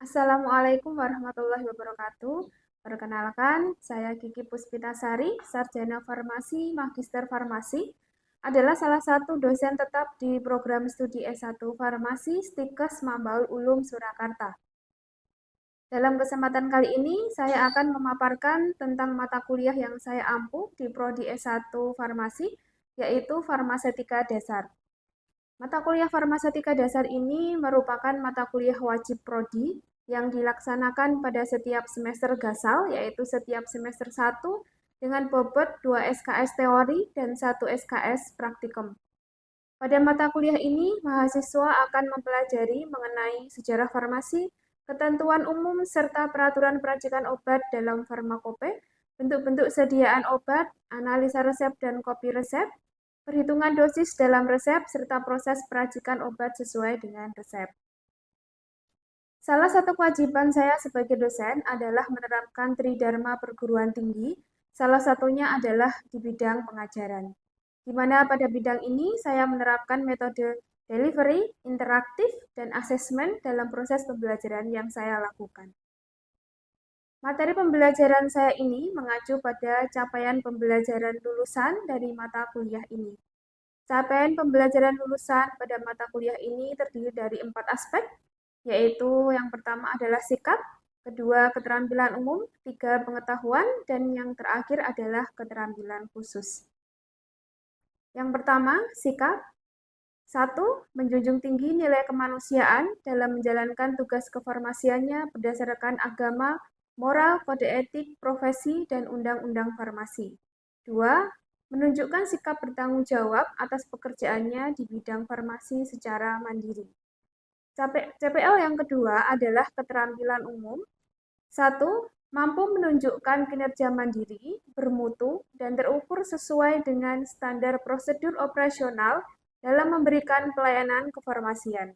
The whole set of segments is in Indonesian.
Assalamualaikum warahmatullahi wabarakatuh. Perkenalkan, saya Kiki Puspitasari, Sarjana Farmasi, Magister Farmasi, adalah salah satu dosen tetap di program studi S1 Farmasi Stikes Mambaul Ulum Surakarta. Dalam kesempatan kali ini, saya akan memaparkan tentang mata kuliah yang saya ampu di Prodi S1 Farmasi, yaitu Farmasetika Dasar. Mata kuliah Farmasetika Dasar ini merupakan mata kuliah wajib prodi yang dilaksanakan pada setiap semester gasal, yaitu setiap semester 1 dengan bobot 2 SKS teori dan 1 SKS praktikum. Pada mata kuliah ini, mahasiswa akan mempelajari mengenai sejarah farmasi, ketentuan umum, serta peraturan peracikan obat dalam farmakope, bentuk-bentuk sediaan obat, analisa resep dan kopi resep, perhitungan dosis dalam resep, serta proses peracikan obat sesuai dengan resep. Salah satu kewajiban saya sebagai dosen adalah menerapkan tridharma perguruan tinggi, salah satunya adalah di bidang pengajaran. Di mana pada bidang ini saya menerapkan metode delivery, interaktif, dan asesmen dalam proses pembelajaran yang saya lakukan. Materi pembelajaran saya ini mengacu pada capaian pembelajaran lulusan dari mata kuliah ini. Capaian pembelajaran lulusan pada mata kuliah ini terdiri dari 4 aspek, yaitu yang pertama adalah sikap, kedua keterampilan umum, tiga pengetahuan, dan yang terakhir adalah keterampilan khusus. Yang pertama, sikap. 1. Menjunjung tinggi nilai kemanusiaan dalam menjalankan tugas kefarmasiannya berdasarkan agama, moral, kode etik, profesi, dan undang-undang farmasi. 2. Menunjukkan sikap bertanggung jawab atas pekerjaannya di bidang farmasi secara mandiri. CPL yang kedua adalah keterampilan umum. 1. Mampu menunjukkan kinerja mandiri, bermutu, dan terukur sesuai dengan standar prosedur operasional dalam memberikan pelayanan kefarmasian.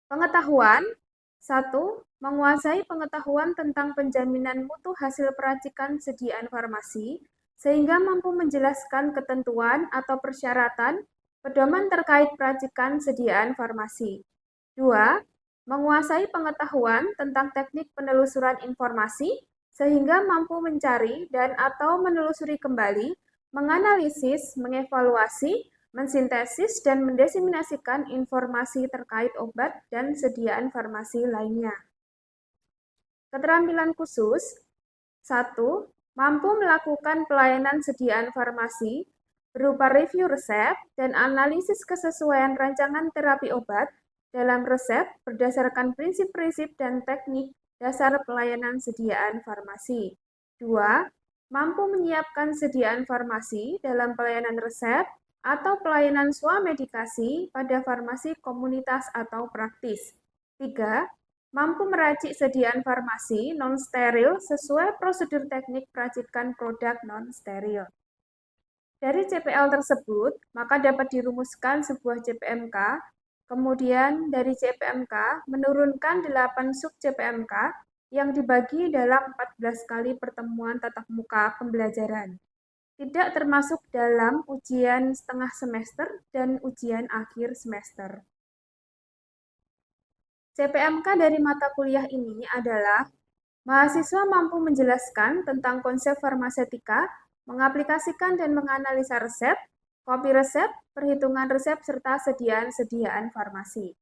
Pengetahuan. 1. Menguasai pengetahuan tentang penjaminan mutu hasil peracikan sediaan farmasi, sehingga mampu menjelaskan ketentuan atau persyaratan pedoman terkait peracikan sediaan farmasi. 2. Menguasai pengetahuan tentang teknik penelusuran informasi, sehingga mampu mencari dan atau menelusuri kembali, menganalisis, mengevaluasi, mensintesis, dan mendiseminasikan informasi terkait obat dan sediaan farmasi lainnya. Keterampilan khusus. 1. Mampu melakukan pelayanan sediaan farmasi berupa review resep dan analisis kesesuaian rancangan terapi obat dalam resep berdasarkan prinsip-prinsip dan teknik dasar pelayanan sediaan farmasi. 2. Mampu menyiapkan sediaan farmasi dalam pelayanan resep atau pelayanan swamedikasi pada farmasi komunitas atau praktis. 3. Mampu meracik sediaan farmasi non-steril sesuai prosedur teknik peracikan produk non-steril. Dari CPL tersebut, maka dapat dirumuskan sebuah CPMK, kemudian dari CPMK menurunkan 8 sub CPMK yang dibagi dalam 14 kali pertemuan tatap muka pembelajaran. Tidak termasuk dalam ujian setengah semester dan ujian akhir semester. CPMK dari mata kuliah ini adalah mahasiswa mampu menjelaskan tentang konsep farmasetika, mengaplikasikan dan menganalisa resep, kopi resep, perhitungan resep, serta sediaan-sediaan farmasi.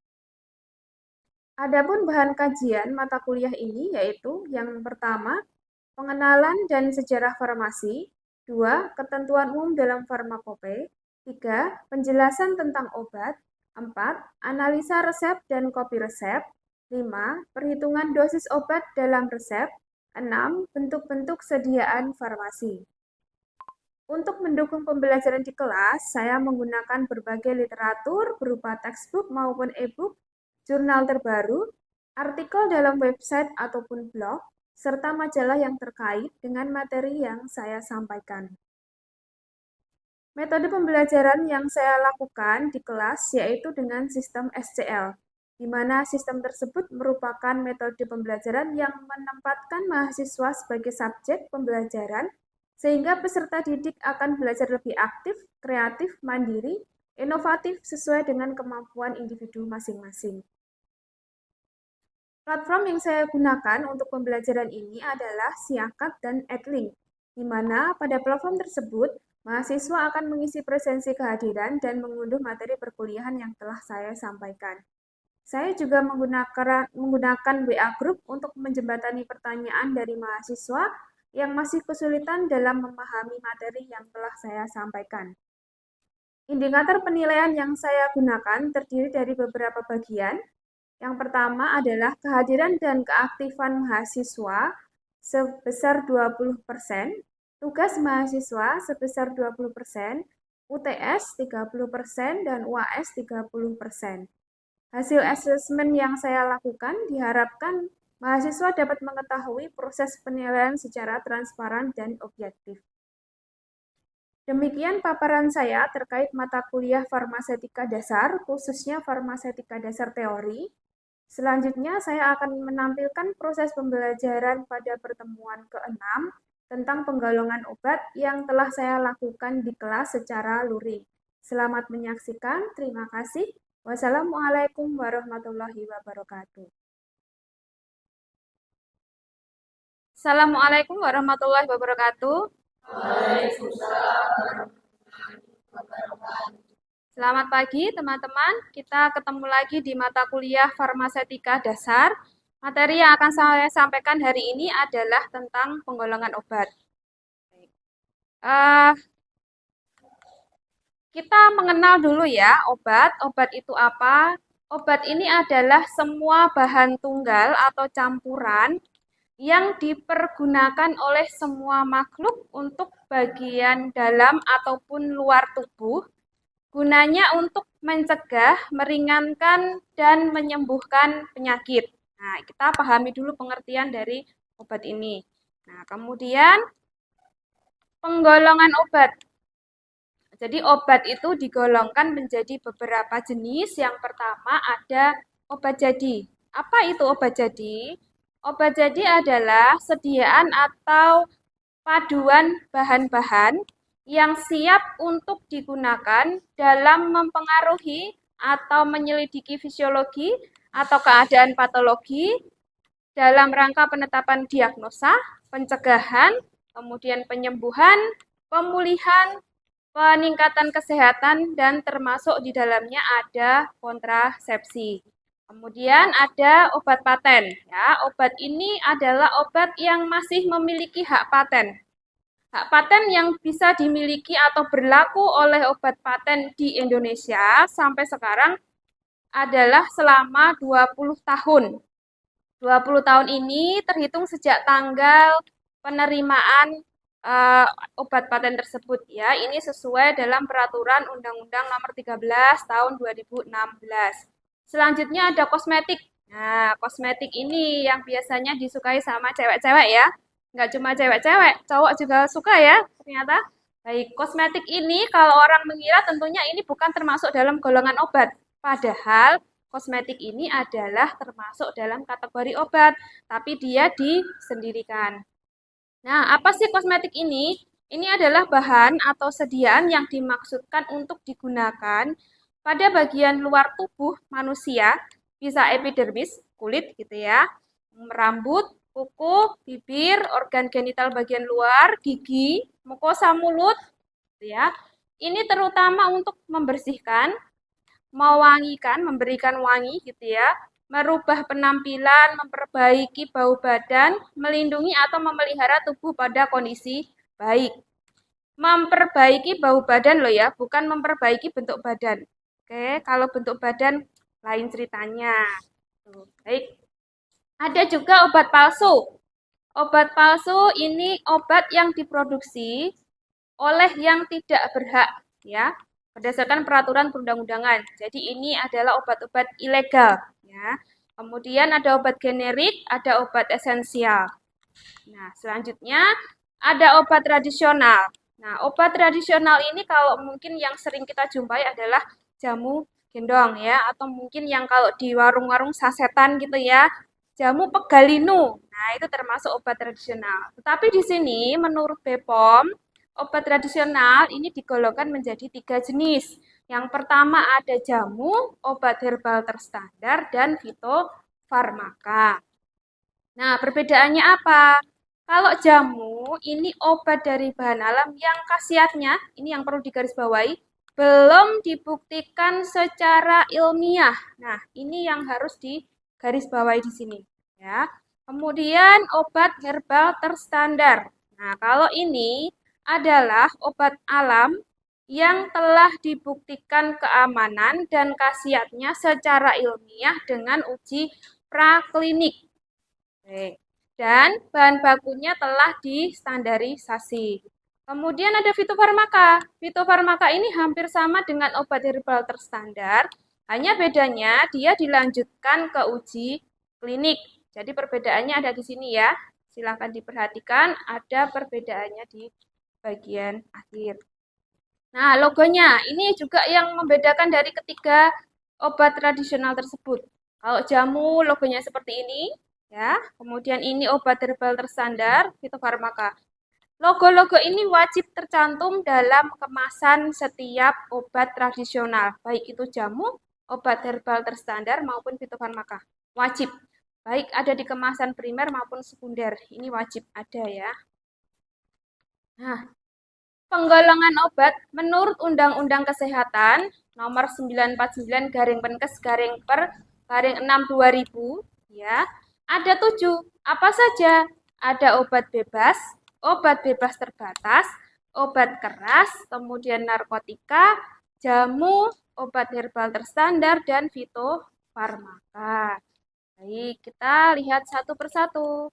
Adapun bahan kajian mata kuliah ini yaitu yang pertama, pengenalan dan sejarah farmasi, 2. Ketentuan umum dalam farmakope, 3. Penjelasan tentang obat, 4. Analisa resep dan kopi resep, 5. Perhitungan dosis obat dalam resep, 6. Bentuk-bentuk sediaan farmasi. Untuk mendukung pembelajaran di kelas, saya menggunakan berbagai literatur berupa textbook maupun e-book, jurnal terbaru, artikel dalam website ataupun blog, serta majalah yang terkait dengan materi yang saya sampaikan. Metode pembelajaran yang saya lakukan di kelas yaitu dengan sistem SCL, di mana sistem tersebut merupakan metode pembelajaran yang menempatkan mahasiswa sebagai subjek pembelajaran, sehingga peserta didik akan belajar lebih aktif, kreatif, mandiri, inovatif sesuai dengan kemampuan individu masing-masing. Platform yang saya gunakan untuk pembelajaran ini adalah Siakat dan Edlink, di mana pada platform tersebut, mahasiswa akan mengisi presensi kehadiran dan mengunduh materi perkuliahan yang telah saya sampaikan. Saya juga menggunakan WA Group untuk menjembatani pertanyaan dari mahasiswa yang masih kesulitan dalam memahami materi yang telah saya sampaikan. Indikator penilaian yang saya gunakan terdiri dari beberapa bagian. Yang pertama adalah kehadiran dan keaktifan mahasiswa sebesar 20%, tugas mahasiswa sebesar 20%, UTS 30%, dan UAS 30%. Hasil asesmen yang saya lakukan diharapkan mahasiswa dapat mengetahui proses penilaian secara transparan dan objektif. Demikian paparan saya terkait mata kuliah farmasetika dasar, khususnya farmasetika dasar teori. Selanjutnya, saya akan menampilkan proses pembelajaran pada pertemuan ke-6 tentang penggolongan obat yang telah saya lakukan di kelas secara luring. Selamat menyaksikan, terima kasih. Wassalamualaikum warahmatullahi wabarakatuh. Assalamualaikum warahmatullahi wabarakatuh. Selamat pagi teman-teman, kita ketemu lagi di mata kuliah farmasetika dasar. Materi yang akan saya sampaikan hari ini adalah tentang penggolongan obat. Kita mengenal dulu ya obat. Obat itu apa? Obat ini adalah semua bahan tunggal atau campuran yang dipergunakan oleh semua makhluk untuk bagian dalam ataupun luar tubuh. Gunanya untuk mencegah, meringankan, dan menyembuhkan penyakit. Nah, kita pahami dulu pengertian dari obat ini. Nah, kemudian penggolongan obat. Jadi obat itu digolongkan menjadi beberapa jenis. Yang pertama ada obat jadi. Apa itu obat jadi? Obat jadi adalah sediaan atau paduan bahan-bahan yang siap untuk digunakan dalam mempengaruhi atau menyelidiki fisiologi atau keadaan patologi dalam rangka penetapan diagnosa, pencegahan, kemudian penyembuhan, pemulihan, peningkatan kesehatan, dan termasuk di dalamnya ada kontrasepsi. Kemudian ada obat paten. Ya, obat ini adalah obat yang masih memiliki hak paten. Hak paten yang bisa dimiliki atau berlaku oleh obat paten di Indonesia sampai sekarang adalah selama 20 tahun. 20 tahun ini terhitung sejak tanggal penerimaan obat paten tersebut ya. Ini sesuai dalam peraturan Undang-Undang Nomor 13 tahun 2016. Selanjutnya ada kosmetik. Nah, kosmetik ini yang biasanya disukai sama cewek-cewek ya. Nggak cuma cewek-cewek, cowok juga suka ya ternyata. Baik, kosmetik ini kalau orang mengira tentunya ini bukan termasuk dalam golongan obat. Padahal kosmetik ini adalah termasuk dalam kategori obat, tapi dia disendirikan. Nah, apa sih kosmetik ini? Ini adalah bahan atau sediaan yang dimaksudkan untuk digunakan pada bagian luar tubuh manusia, bisa epidermis, kulit gitu ya, rambut, kuku, bibir, organ genital bagian luar, gigi, mukosa mulut, gitu ya. Ini terutama untuk membersihkan, mewangikan, memberikan wangi gitu ya, merubah penampilan, memperbaiki bau badan, melindungi atau memelihara tubuh pada kondisi baik. Memperbaiki bau badan loh ya, bukan memperbaiki bentuk badan. Oke, kalau bentuk badan lain ceritanya. Baik. Ada juga obat palsu. Obat palsu ini obat yang diproduksi oleh yang tidak berhak ya, berdasarkan peraturan perundang-undangan. Jadi ini adalah obat-obat ilegal ya. Kemudian ada obat generik, ada obat esensial. Nah, selanjutnya ada obat tradisional. Nah, obat tradisional ini kalau mungkin yang sering kita jumpai adalah jamu gendong ya, atau mungkin yang kalau di warung-warung sasetan gitu ya, jamu pegalinu. Nah, itu termasuk obat tradisional. Tetapi di sini menurut BPOM, obat tradisional ini digolongkan menjadi 3 jenis. Yang pertama ada jamu, obat herbal terstandar, dan fitofarmaka. fitofarmaka. Nah, perbedaannya apa? Kalau jamu ini obat dari bahan alam yang khasiatnya, ini yang perlu digarisbawahi, belum dibuktikan secara ilmiah. Nah, ini yang harus digarisbawahi di sini, ya. Kemudian obat herbal terstandar. Nah, kalau ini adalah obat alam yang telah dibuktikan keamanan dan khasiatnya secara ilmiah dengan uji praklinik. Oke. Dan bahan bakunya telah distandarisasi. Kemudian ada fitofarmaka. Fitofarmaka ini hampir sama dengan obat herbal terstandar, hanya bedanya dia dilanjutkan ke uji klinik. Jadi perbedaannya ada di sini ya. Silakan diperhatikan, ada perbedaannya di bagian akhir. Nah, logonya ini juga yang membedakan dari ketiga obat tradisional tersebut. Kalau jamu logonya seperti ini, ya. Kemudian ini obat herbal terstandar, fitofarmaka. Logo-logo ini wajib tercantum dalam kemasan setiap obat tradisional, baik itu jamu, obat herbal terstandar maupun fitofarmaka. Wajib. Baik ada di kemasan primer maupun sekunder. Ini wajib ada ya. Nah, penggolongan obat menurut Undang-Undang Kesehatan nomor 949/Per/6/2000 ya. Ada 7. Apa saja? Ada obat bebas terbatas, obat keras, kemudian narkotika, jamu, obat herbal terstandar dan fitofarmaka. Baik, kita lihat satu persatu.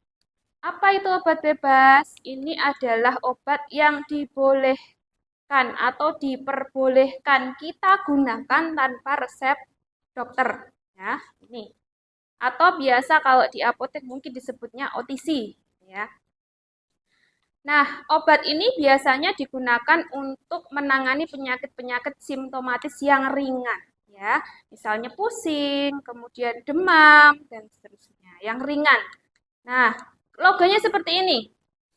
Apa itu obat bebas? Ini adalah obat yang dibolehkan atau diperbolehkan kita gunakan tanpa resep dokter. Ya, ini. Atau biasa kalau di apotek mungkin disebutnya OTC. Ya. Nah, obat ini biasanya digunakan untuk menangani penyakit-penyakit simptomatis yang ringan. Ya, misalnya pusing, kemudian demam, dan seterusnya. Yang ringan. Nah, logonya seperti ini.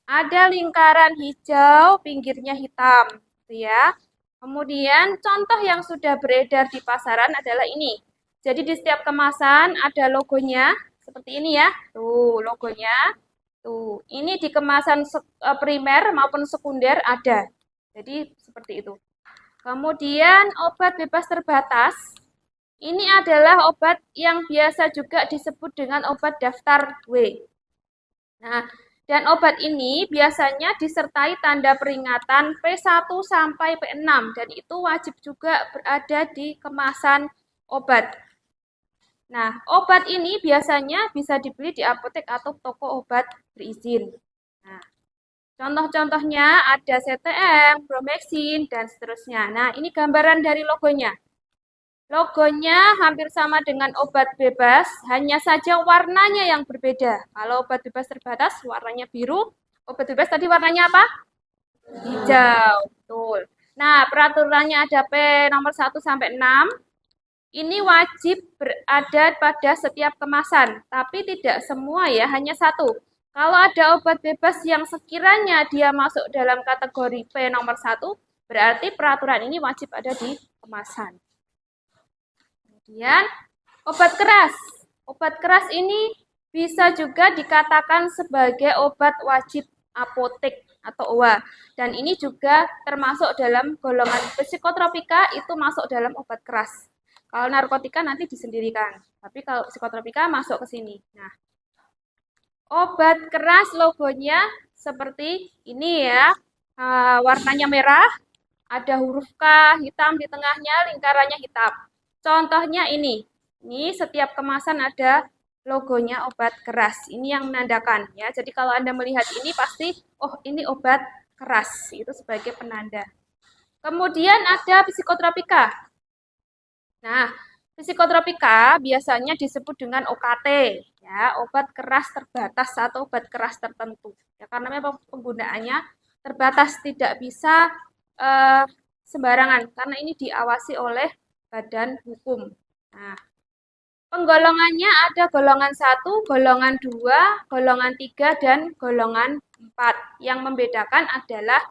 Ada lingkaran hijau, pinggirnya hitam, gitu ya. Kemudian contoh yang sudah beredar di pasaran adalah ini. Jadi di setiap kemasan ada logonya, seperti ini ya. Tuh, logonya. Tuh, ini di kemasan primer maupun sekunder ada. Jadi seperti itu. Kemudian obat bebas terbatas. Ini adalah obat yang biasa juga disebut dengan obat daftar W. Nah, dan obat ini biasanya disertai tanda peringatan P1 sampai P6 dan itu wajib juga berada di kemasan obat. Nah, obat ini biasanya bisa dibeli di apotek atau toko obat berizin. Nah, contoh-contohnya ada CTM, Bromexin, dan seterusnya. Nah, ini gambaran dari logonya. Logonya hampir sama dengan obat bebas, hanya saja warnanya yang berbeda. Kalau obat bebas terbatas, warnanya biru. Obat bebas tadi warnanya apa? Hijau. Betul. Nah, peraturannya ada P nomor 1 sampai 6. Ini wajib berada pada setiap kemasan, tapi tidak semua ya, hanya satu. Kalau ada obat bebas yang sekiranya dia masuk dalam kategori P nomor 1, berarti peraturan ini wajib ada di kemasan. Kemudian obat keras. Obat keras ini bisa juga dikatakan sebagai obat wajib apotek atau OWA. Dan ini juga termasuk dalam golongan psikotropika, itu masuk dalam obat keras. Kalau narkotika nanti disendirikan, tapi kalau psikotropika masuk ke sini. Nah, obat keras logonya seperti ini ya, warnanya merah, ada huruf K hitam di tengahnya, lingkarannya hitam. Contohnya ini setiap kemasan ada logonya obat keras. Ini yang menandakan ya. Jadi kalau Anda melihat ini pasti, oh ini obat keras, itu sebagai penanda. Kemudian ada psikotropika. Nah, psikotropika biasanya disebut dengan OKT, ya, obat keras terbatas atau obat keras tertentu. Ya, karena memang penggunaannya terbatas, tidak bisa sembarangan, karena ini diawasi oleh badan hukum. Nah, penggolongannya ada golongan 1, golongan 2, golongan 3, dan golongan 4. Yang membedakan adalah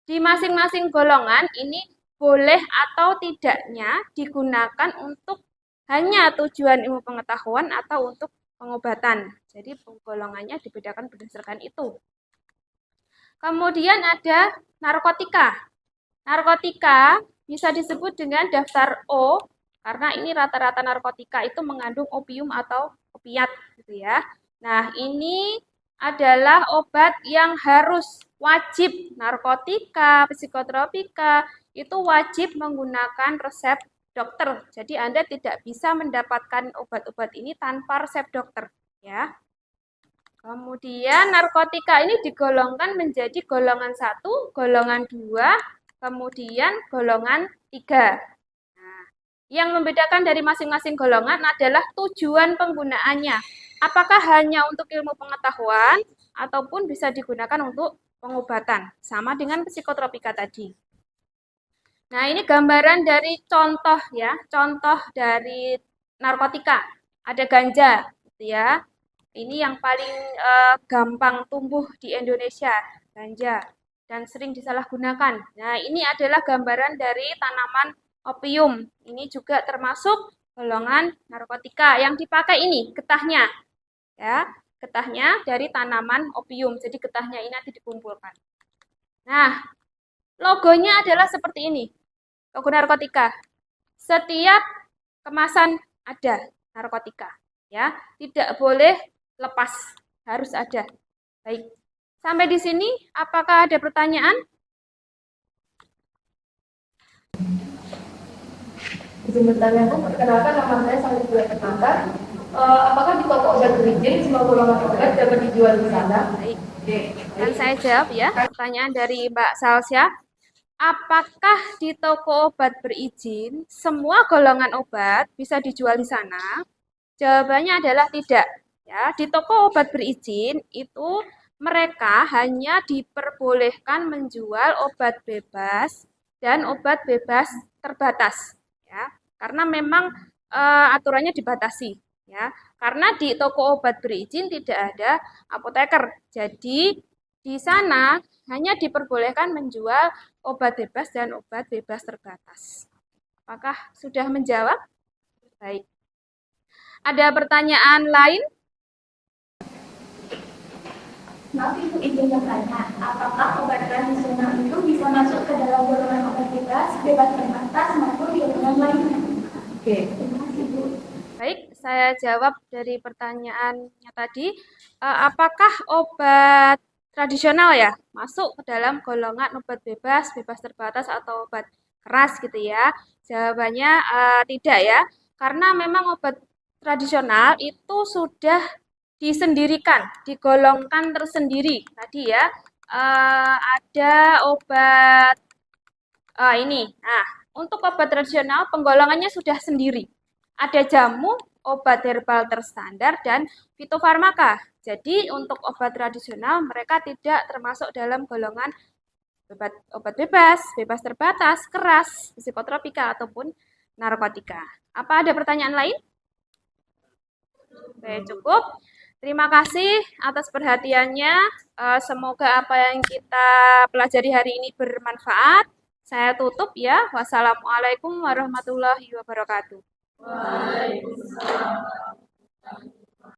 di masing-masing golongan ini boleh atau tidaknya digunakan untuk hanya tujuan ilmu pengetahuan atau untuk pengobatan. Jadi golongannya dibedakan berdasarkan itu. Kemudian ada narkotika. Narkotika bisa disebut dengan daftar O karena ini rata-rata narkotika itu mengandung opium atau opiat gitu ya. Nah, ini adalah obat yang harus wajib narkotika, psikotropika itu wajib menggunakan resep dokter. Jadi Anda tidak bisa mendapatkan obat-obat ini tanpa resep dokter ya. Kemudian narkotika ini digolongkan menjadi golongan 1, golongan 2, kemudian golongan 3. Nah, yang membedakan dari masing-masing golongan adalah tujuan penggunaannya. Apakah hanya untuk ilmu pengetahuan ataupun bisa digunakan untuk pengobatan, sama dengan psikotropika tadi. Nah, ini gambaran dari contoh ya, contoh dari narkotika. Ada ganja, gitu ya. Ini yang paling gampang tumbuh di Indonesia, ganja, dan sering disalahgunakan. Nah, ini adalah gambaran dari tanaman opium. Ini juga termasuk golongan narkotika. Yang dipakai ini getahnya, ya, getahnya dari tanaman opium. Jadi getahnya ini nanti dikumpulkan. Nah, logonya adalah seperti ini, logo narkotika. Setiap kemasan ada narkotika, ya, tidak boleh lepas, harus ada. Baik, sampai di sini apakah ada pertanyaan? Izin bertanya, perkenalkan nama saya Salih Bulan Permata. Apakah di toko obat berizin semua golongan obat dapat dijual di sana? Baik, dan saya jawab ya, pertanyaan dari Mbak Salsya. Apakah di toko obat berizin semua golongan obat bisa dijual di sana? Jawabannya adalah tidak. Ya, di toko obat berizin itu mereka hanya diperbolehkan menjual obat bebas dan obat bebas terbatas, ya. Karena memang aturannya dibatasi, ya. Karena di toko obat berizin tidak ada apoteker. Jadi di sana hanya diperbolehkan menjual obat bebas dan obat bebas terbatas. Apakah sudah menjawab? Baik. Ada pertanyaan lain? Maaf Ibu izin bertanya, apakah obat tradisional itu bisa masuk ke dalam golongan obat bebas terbatas maupun golongan lainnya? Oke. Terima kasih Bu. Baik, saya jawab dari pertanyaannya tadi. Apakah obat tradisional ya masuk ke dalam golongan obat bebas, bebas terbatas atau obat keras gitu ya? Jawabannya tidak ya, karena memang obat tradisional itu sudah disendirikan, digolongkan tersendiri. Tadi ya, ada obat ini. Nah, untuk obat tradisional penggolongannya sudah sendiri. Ada jamu, obat herbal terstandar, dan fitofarmaka. Jadi untuk obat tradisional mereka tidak termasuk dalam golongan obat bebas, bebas terbatas, keras, psikotropika, ataupun narkotika. Apa ada pertanyaan lain? Oke, cukup. Terima kasih atas perhatiannya. Semoga apa yang kita pelajari hari ini bermanfaat. Saya tutup ya. Wassalamualaikum warahmatullahi wabarakatuh. Waalaikumsalam.